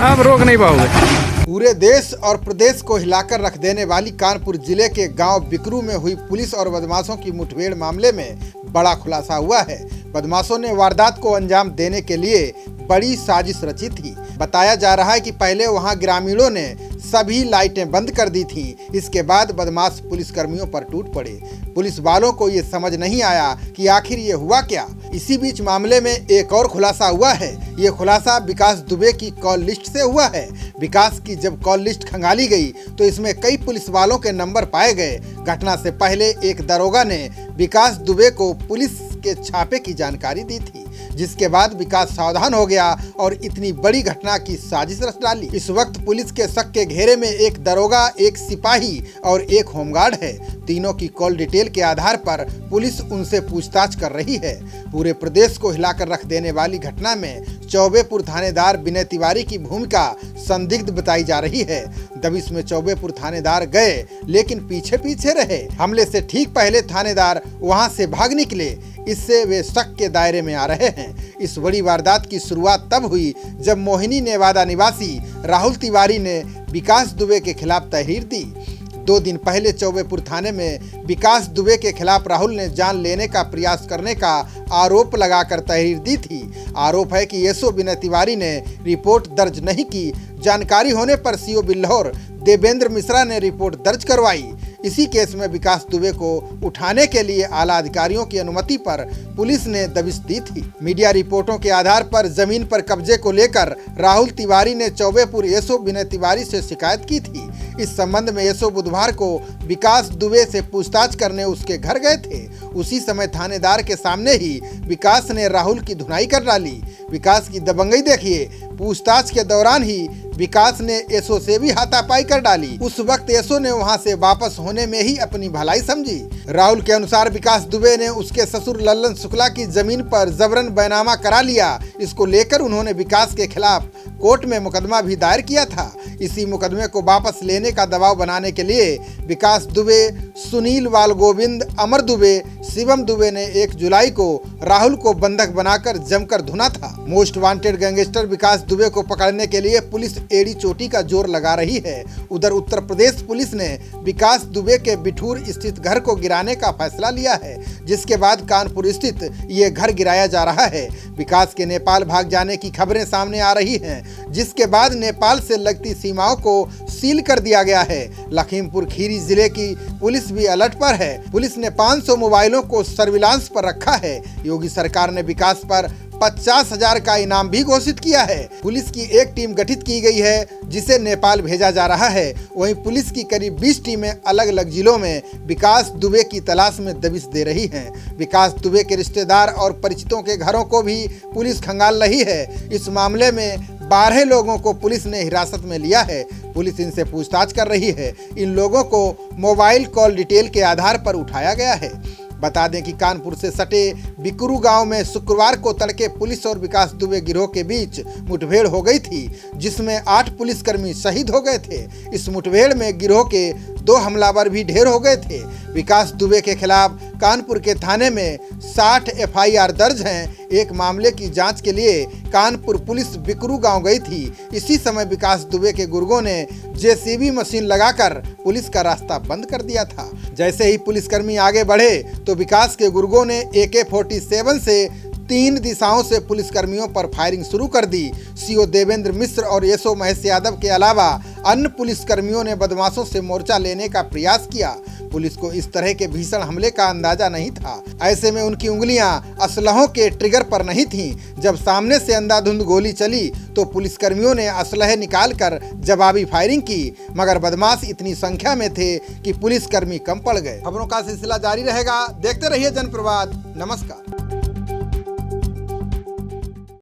आप रोक नहीं पाओगे। पूरे देश और प्रदेश को हिलाकर रख देने वाली कानपुर जिले के गांव बिकरू में हुई पुलिस और बदमाशों की मुठभेड़ मामले में बड़ा खुलासा हुआ है। बदमाशों ने वारदात को अंजाम देने के लिए बड़ी साजिश रची थी। बताया जा रहा है कि पहले वहां ग्रामीणों ने सभी लाइटें बंद कर दी थी। इसके बाद बदमाश पुलिसकर्मियों पर टूट पड़े। पुलिस वालों को ये समझ नहीं आया कि आखिर ये हुआ क्या। इसी बीच मामले में एक और खुलासा हुआ है। ये खुलासा विकास दुबे की कॉल लिस्ट से हुआ है। विकास की जब कॉल लिस्ट खंगाली गई तो इसमें कई पुलिस वालों के नंबर पाए गए। घटना से पहले एक दरोगा ने विकास दुबे को पुलिस के छापे की जानकारी दी थी, जिसके बाद विकास सावधान हो गया और इतनी बड़ी घटना की साजिश रच डाली। इस वक्त पुलिस के शक के घेरे में एक दरोगा, एक सिपाही और एक होमगार्ड है। तीनों की कॉल डिटेल के आधार पर पुलिस उनसे पूछताछ कर रही है। पूरे प्रदेश को हिलाकर रख देने वाली घटना में चौबेपुर थानेदार विनय तिवारी की भूमिका संदिग्ध बताई जा रही है। दबिश में चौबेपुर थानेदार गए लेकिन पीछे पीछे रहे। हमले से ठीक पहले थानेदार वहां से भाग निकले। इससे वे शक के दायरे में आ रहे हैं। इस बड़ी वारदात की शुरुआत तब हुई जब मोहिनी नेवादा निवासी राहुल तिवारी ने विकास दुबे के खिलाफ तहरीर दी। 2 दिन पहले चौबेपुर थाने में विकास दुबे के खिलाफ राहुल ने जान लेने का प्रयास करने का आरोप लगाकर तहरीर दी थी। आरोप है कि एसओ विनय तिवारी ने रिपोर्ट दर्ज नहीं की। जानकारी होने पर सीओ बिल्हौर देवेंद्र मिश्रा ने रिपोर्ट दर्ज करवाई। इसी केस में विकास दुबे को उठाने के लिए आला अधिकारियों की अनुमति पर पुलिस ने दबिश दी थी। मीडिया रिपोर्टों के आधार पर जमीन पर कब्जे को लेकर राहुल तिवारी ने चौबेपुर एसओ विनय तिवारी से शिकायत की थी। इस संबंध में एसओ बुधवार को विकास दुबे से पूछताछ करने उसके घर गए थे। उसी समय थानेदार के सामने ही विकास ने राहुल की धुनाई कर डाली। विकास की दबंगई देखिए। पूछताछ के दौरान ही विकास ने एसओ से भी हाथापाई कर डाली। उस वक्त एसओ ने वहां से वापस होने में ही अपनी भलाई समझी। राहुल के अनुसार विकास दुबे ने उसके ससुर लल्लन शुक्ला की जमीन पर जबरन बैनामा करा लिया। इसको लेकर उन्होंने विकास के खिलाफ कोर्ट में मुकदमा भी दायर किया था। इसी मुकदमे को वापस लेने का दबाव बनाने के लिए विकास दुबे, सुनील वालगोविंद, अमर दुबे, शिवम दुबे ने 1 जुलाई को राहुल को बंधक बनाकर जमकर धुना था। मोस्ट वांटेड गैंगस्टर विकास दुबे को पकड़ने के लिए पुलिस एड़ी चोटी का जोर लगा रही है। उधर उत्तर प्रदेश पुलिस ने विकास दुबे के बिठूर स्थित घर को गिराने का फैसला लिया है, जिसके बाद कानपुर स्थित ये घर गिराया जा रहा है। विकास के नेपाल भाग जाने की खबरें सामने आ रही हैं, जिसके बाद नेपाल से लगती सीमाओं को सील कर दिया गया है। लखीमपुर खीरी जिले की पुलिस भी अलर्ट पर है। पुलिस ने 500 मोबाइलों को सर्विलांस पर रखा है। योगी सरकार ने विकास पर 50,000 का इनाम भी घोषित किया है। पुलिस की एक टीम गठित की गई है, जिसे नेपाल भेजा जा रहा है। वहीं पुलिस की करीब 20 टीमें अलग अलग जिलों में विकास दुबे की तलाश में दबिश दे रही हैं। विकास दुबे के रिश्तेदार और परिचितों के घरों को भी पुलिस खंगाल रही है। इस मामले में 12 लोगों को पुलिस ने हिरासत में लिया है। पुलिस इनसे पूछताछ कर रही है। इन लोगों को मोबाइल कॉल डिटेल के आधार पर उठाया गया है। बता दें कि कानपुर से सटे बिकरू गांव में शुक्रवार को तड़के पुलिस और विकास दुबे गिरोह के बीच मुठभेड़ हो गई थी, जिसमें 8 पुलिसकर्मी शहीद हो गए थे। इस मुठभेड़ में गिरोह के 2 हमलावर भी ढेर हो गए थे। विकास दुबे के खिलाफ कानपुर के थाने में 60 एफआईआर दर्ज हैं। एक मामले की जांच के लिए कानपुर पुलिस बिकरू गांव गई थी। इसी समय विकास दुबे के गुर्गों ने जेसीबी मशीन लगाकर पुलिस का रास्ता बंद कर दिया था। जैसे ही पुलिसकर्मी आगे बढ़े तो विकास के गुर्गों ने AK-47 से 3 दिशाओं से पुलिसकर्मियों पर फायरिंग शुरू कर दी। सीओ देवेंद्र मिश्र और एसओ महेश यादव के अलावा अन्य पुलिसकर्मियों ने बदमाशों से मोर्चा लेने का प्रयास किया। पुलिस को इस तरह के भीषण हमले का अंदाजा नहीं था। ऐसे में उनकी उंगलियां असलहों के ट्रिगर पर नहीं थीं। जब सामने से अंधाधुंध गोली चली तो पुलिसकर्मियों ने असलहे निकालकर जवाबी फायरिंग की, मगर बदमाश इतनी संख्या में थे कि पुलिसकर्मी कम पड़ गए। खबरों का सिलसिला जारी रहेगा। देखते रहिए जनप्रवाद। नमस्कार।